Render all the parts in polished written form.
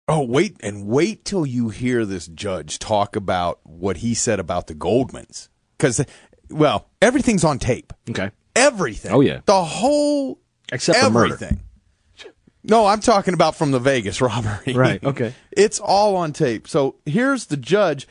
Oh, wait till you hear this judge talk about what he said about the Goldmans. Because, well, everything's on tape. Okay. Everything. Oh, yeah. The whole... Except for murder. Everything. No, I'm talking about from the Vegas robbery. Right, okay. It's all on tape. So here's the judge.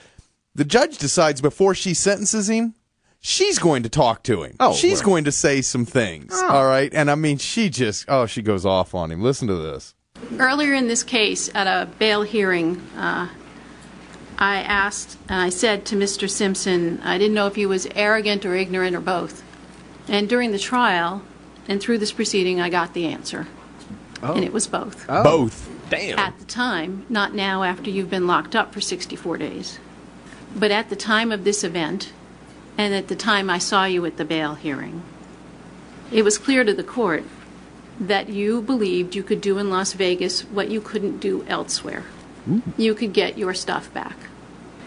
The judge decides before she sentences him, she's going to talk to him. Oh, she's well. going to say some things. Oh. All right? And, I mean, she goes off on him. Listen to this. Earlier in this case, at a bail hearing, I asked, and I said to Mr. Simpson, I didn't know if he was arrogant or ignorant or both. And during the trial and through this proceeding, I got the answer. Oh. And it was both. Oh. Both. Damn. At the time, not now after you've been locked up for 64 days, but at the time of this event, and at the time I saw you at the bail hearing, it was clear to the court that you believed you could do in Las Vegas what you couldn't do elsewhere. You could get your stuff back.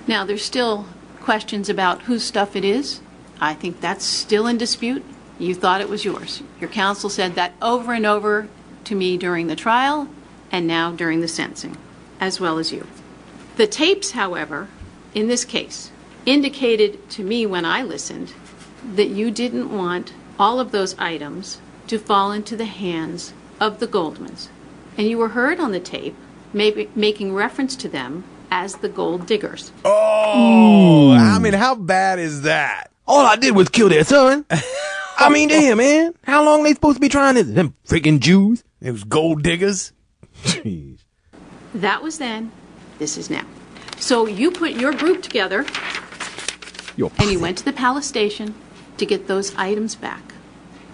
Now, there's still questions about whose stuff it is. I think that's still in dispute. You thought it was yours. Your counsel said that over and over to me during the trial and now during the sentencing, as well as you. The tapes, however, in this case, indicated to me when I listened that you didn't want all of those items to fall into the hands of the Goldmans. And you were heard on the tape maybe making reference to them as the gold diggers. Oh, I mean, how bad is that? All I did was kill their son. I mean, damn, man. How long they supposed to be trying this? Them freaking Jews. It was gold diggers? Jeez. That was then. This is now. So you put your group together and you went to the Palace Station to get those items back.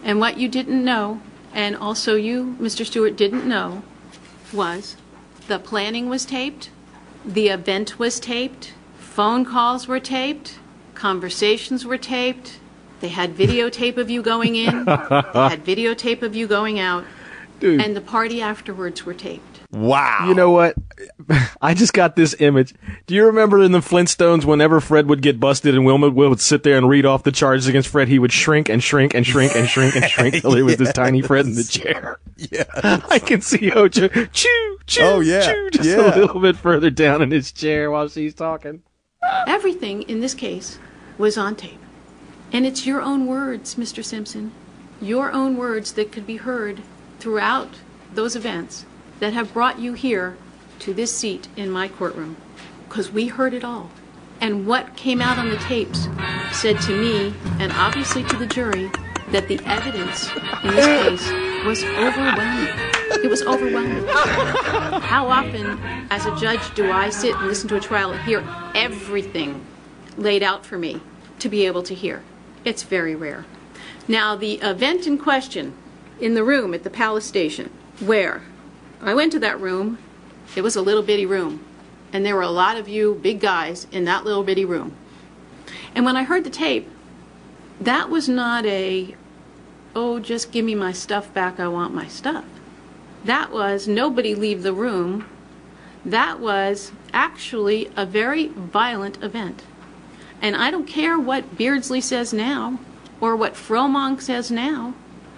And what you didn't know, and also you, Mr. Stewart, didn't know, was the planning was taped, the event was taped, phone calls were taped, conversations were taped, they had videotape of you going in, they had videotape of you going out, Dude. and the party afterwards were taped. Wow. You know what? I just got this image. Do you remember in the Flintstones, whenever Fred would get busted and Wilma would sit there and read off the charges against Fred, he would shrink and shrink and shrink and shrink and shrink until he was this tiny Fred in the chair. Yeah. I can see Ocho choo, choo, choo, just a little bit further down in his chair while she's talking. Everything in this case was on tape. And it's your own words, Mr. Simpson, your own words that could be heard throughout those events that have brought you here to this seat in my courtroom, because we heard it all. And what came out on the tapes said to me, and obviously to the jury, that the evidence in this case was overwhelming. It was overwhelming. How often, as a judge, do I sit and listen to a trial and hear everything laid out for me to be able to hear? It's very rare. Now, the event in question in the room at the Palace Station, where I went to that room, it was a little bitty room, and there were a lot of you big guys in that little bitty room. And when I heard the tape, that was not a, oh, just give me my stuff back, I want my stuff. That was nobody leave the room. That was actually a very violent event. And I don't care what Beardsley says now, or what Fromong says now.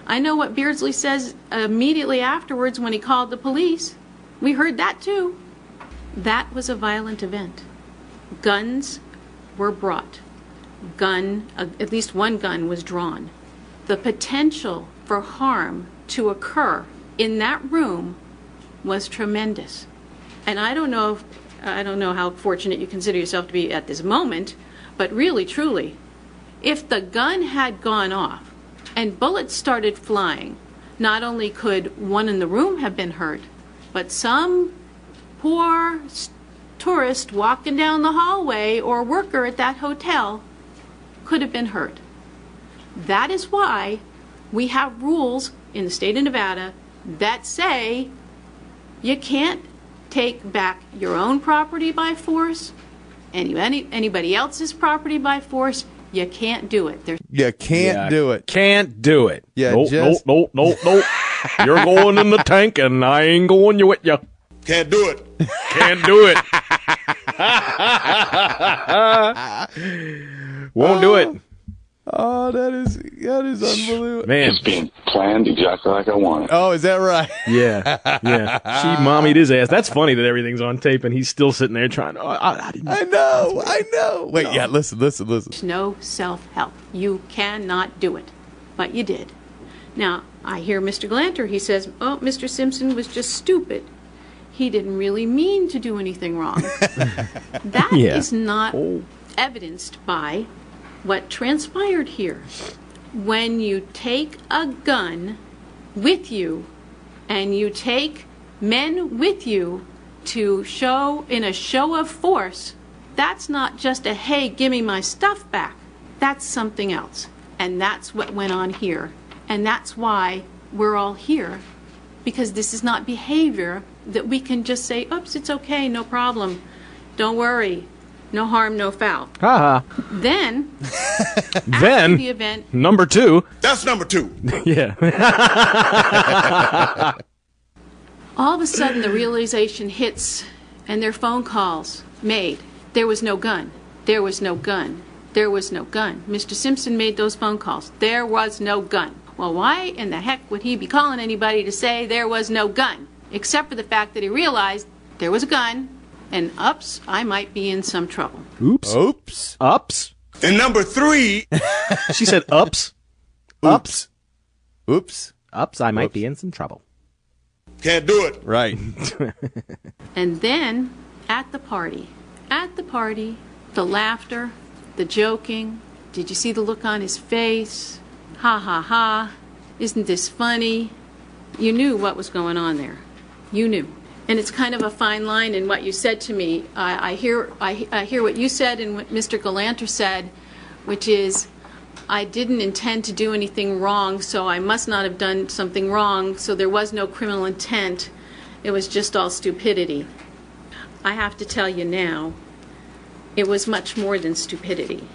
I know what Beardsley says immediately afterwards when he called the police. We heard that too. That was a violent event. Guns were brought. At least one gun was drawn. The potential for harm to occur in that room was tremendous. And I don't know how fortunate you consider yourself to be at this moment, but really, truly, if the gun had gone off and bullets started flying, not only could one in the room have been hurt, but some poor tourist walking down the hallway or worker at that hotel could have been hurt. That is why we have rules in the state of Nevada that say you can't take back your own property by force, anybody else's property by force. You can't do it. You can't do it. Can't do it. Yeah, nope. You're going in the tank, and I ain't going with you. Can't do it. Can't do it. Won't do it. Oh, that is unbelievable. Man. It's being planned exactly like I want it. Oh, is that right? Yeah. She mommied his ass. That's funny that everything's on tape and he's still sitting there trying. I know. Wait, yeah, listen. There's no self-help. You cannot do it. But you did. Now, I hear Mr. Galanter, he says, oh, Mr. Simpson was just stupid. He didn't really mean to do anything wrong. That is not evidenced by what transpired here. When you take a gun with you and you take men with you to show in a show of force, that's not just a, hey, give me my stuff back. That's something else. And that's what went on here. And that's why we're all here. Because this is not behavior that we can just say, oops, it's okay, no problem. Don't worry. No harm, no foul. Then, after the event... Number 2. That's number 2. Yeah. All of a sudden, the realization hits, and there are phone calls made. There was no gun. There was no gun. There was no gun. Mr. Simpson made those phone calls. There was no gun. Well, why in the heck would he be calling anybody to say there was no gun? Except for the fact that he realized there was a gun, and ups, I might be in some trouble. Oops. Ups? And number 3. She said ups. Oops. Oops. Ups, I might be in some trouble. Can't do it. Right. And then, at the party, the laughter, the joking, did you see the look on his face? Ha ha ha, isn't this funny? You knew what was going on there. You knew. And it's kind of a fine line in what you said to me. I hear what you said and what Mr. Galanter said, which is, I didn't intend to do anything wrong, so I must not have done something wrong, so there was no criminal intent. It was just all stupidity. I have to tell you now, it was much more than stupidity.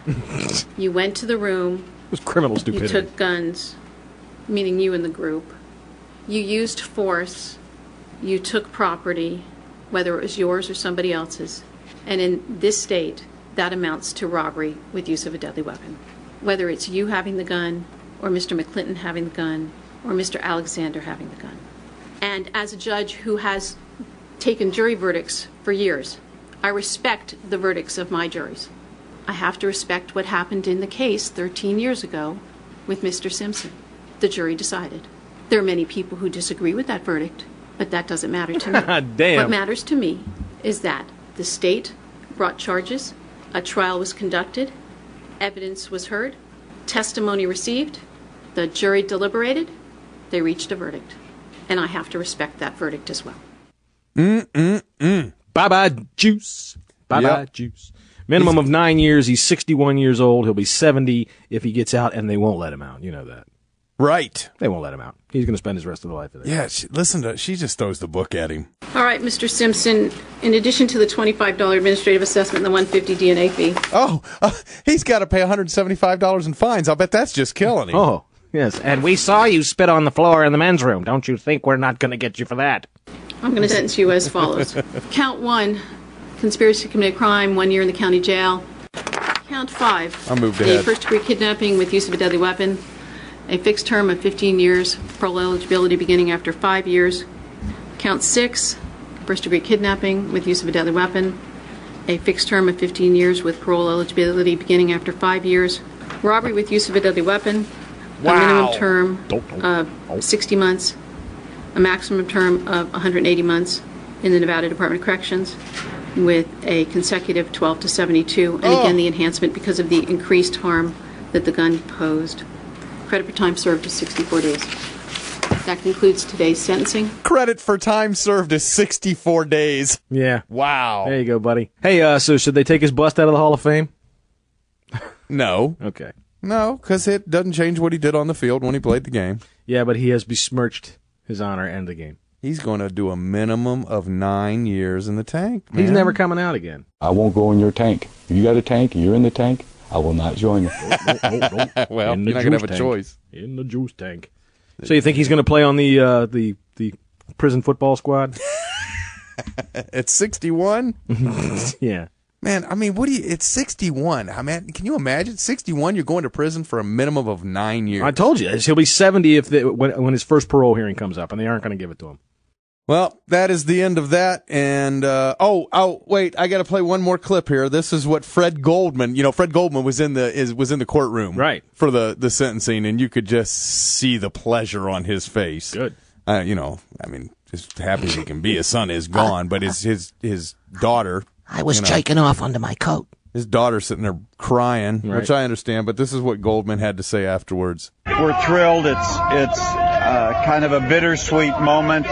You went to the room. It was criminal stupidity. You took guns, meaning you and the group. You used force. You took property, whether it was yours or somebody else's. And in this state, that amounts to robbery with use of a deadly weapon. Whether it's you having the gun, or Mr. McClinton having the gun, or Mr. Alexander having the gun. And as a judge who has taken jury verdicts for years, I respect the verdicts of my juries. I have to respect what happened in the case 13 years ago with Mr. Simpson. The jury decided. There are many people who disagree with that verdict, but that doesn't matter to me. Damn. What matters to me is that the state brought charges, a trial was conducted, evidence was heard, testimony received, the jury deliberated, they reached a verdict. And I have to respect that verdict as well. Bye-bye juice. Bye-bye juice. Minimum of 9 years. He's 61 years old. He'll be 70 if he gets out, and they won't let him out. You know that. Right. They won't let him out. He's going to spend his rest of the life there. Yeah, she just throws the book at him. All right, Mr. Simpson, in addition to the $25 administrative assessment and the $150 DNA fee. Oh, he's got to pay $175 in fines. I'll bet that's just killing him. Oh, yes. And we saw you spit on the floor in the men's room. Don't you think we're not going to get you for that? I'm going to sentence you as follows. Count 1, conspiracy to commit a crime, 1 year in the county jail. Count 5, I moved a ahead. first-degree kidnapping with use of a deadly weapon. A fixed term of 15 years, parole eligibility beginning after 5 years. Count 6, first-degree kidnapping with use of a deadly weapon. A fixed term of 15 years with parole eligibility beginning after 5 years. Robbery with use of a deadly weapon. Wow. A minimum term of 60 months. A maximum term of 180 months in the Nevada Department of Corrections with a consecutive 12 to 72. And again, the enhancement because of the increased harm that the gun posed. Credit for time served is 64 days. That concludes today's sentencing. Credit for time served is 64 days. Yeah. Wow. There you go, buddy. Hey, so should they take his bust out of the Hall of Fame? No. Okay. No, because it doesn't change what he did on the field when he played the game. Yeah, but he has besmirched his honor and the game. He's going to do a minimum of 9 years in the tank, man. He's never coming out again. I won't go in your tank. If you got a tank and you're in the tank, I will not join you. Well, you're not going to have a choice. In the juice tank. So you think he's going to play on the prison football squad? At 61? Yeah. Man, I mean, it's 61. I mean, can you imagine? 61, you're going to prison for a minimum of 9 years. I told you. He'll be 70 when his first parole hearing comes up, and they aren't going to give it to him. Well, that is the end of that. And, wait, I got to play one more clip here. This is what Fred Goldman, Fred Goldman was in the courtroom. Right. For the sentencing, and you could just see the pleasure on his face. Good. Just happy as he can be. His son is gone, but his daughter. I was shaking off under my coat. His daughter's sitting there crying, right. which I understand, but this is what Goldman had to say afterwards. We're thrilled. It's kind of a bittersweet moment,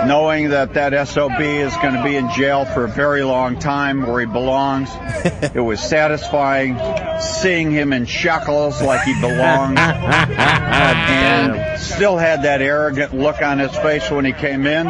knowing that SOB is going to be in jail for a very long time where he belongs. It was satisfying seeing him in shackles like he belonged, and still had that arrogant look on his face when he came in.